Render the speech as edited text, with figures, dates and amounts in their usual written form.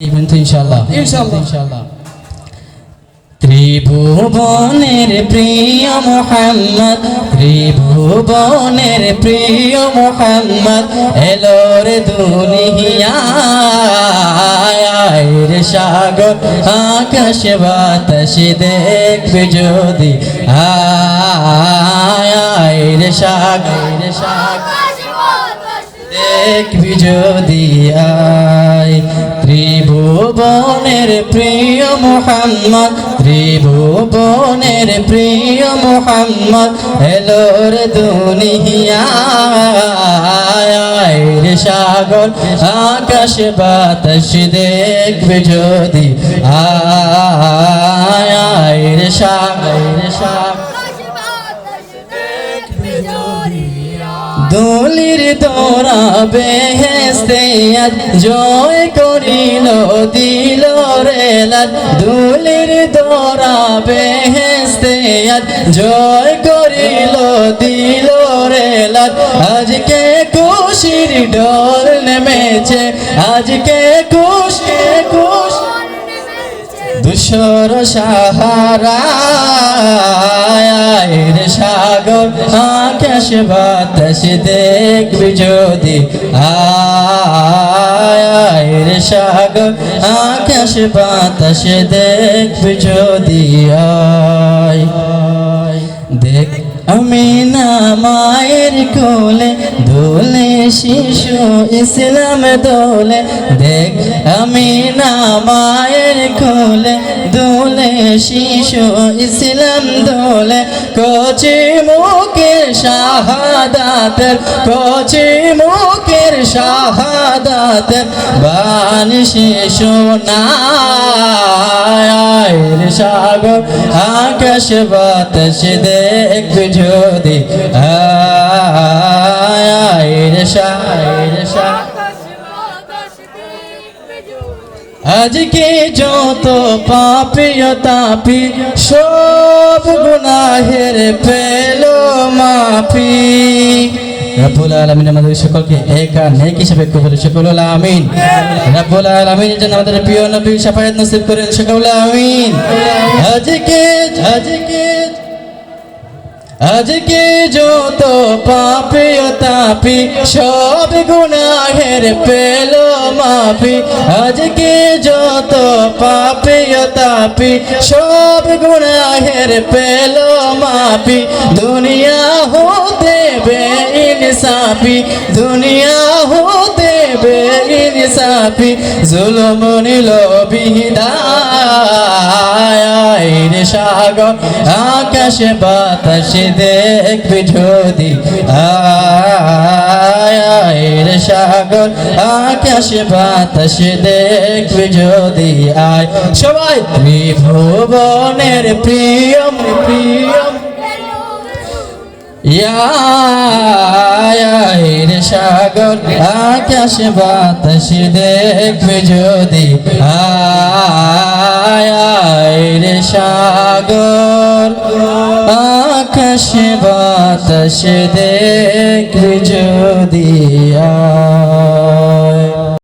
ইনশাআল্লাহ ত্রিভুবনের প্রিয় মুহাম্মদ, ত্রিভুবনের প্রিয় মুহাম্মদ এলো রে দুনিয়ায়। রে সাগর আকাশ বাতাস দেখবে যদি আয়, রে সাগর দেখবি যদি আয়। ত্রিভুবনের প্রিয় মুহাম্মদ, ত্রিভুবনের প্রিয় মুহাম্মদ এলো রে দুনিয়ায়। রে সাগর আকাশ বাতাস দেখবে যদি আয়, রে সাগর দোলির তোরা বেহেশতে আজ জয় করিল দিল রে লাল। দোলির তোরা বেহেশতে আজ জয় করিল দিল রে লাল। আজকে খুশির ঢোল নেমেছে, আজকে খুশি দুশোর সাহারা। রে সাগর আকাশ বাতাস দেখবি যদি আয়, রে সাগর আকাশ বাতাস দেখবি যদি আয়। দেখ আমিনা মায়ের কোলে দোলে শিশু ইসলাম দোলে। দেখ আমিনা মায়ের কোলে দোলে শিশু ইসলাম দোলে। কচি মুখের শাহাদাতের, কচি মুখের শাহাদাতের বাণী শিশু নাই। রে সাগর আকাশ বাতাস দেখবি যদি আয়, রে সাগর আজকে যত পাপী তাপি সব গুনাহের পেল মাফি। রব্বুল আলামিন আমাদের সকলকে এক আর নেক হিসেবে কবুল সকল আমিন। রব্বুল আলামিন যেন আমাদের প্রিয় নবী শাফায়াত নসিব করেন সকল আমিন। আজকে যত পাপী তাপি সব গুনাহের পেল মাফি। আজকে যত পাপী তাপি সব গুনাহের পেল মাফি। দুনিয়া হতে বেইনসাফি, দুনিয়া হতে বেইনসাফি জুলুম নিল বিদায়। রে সাগর আকাশ বাতাস দেখবি যদি আয়, রে সাগর আকাশ বাতাস দেখবি যদি আয়। সবাই ত্রিভুবনের প্রিয় রে সাগর আকাশ বাতাস দেখবে যদি আয়, রে সাগর আকাশ বাতাস দেখবে যদি আয়।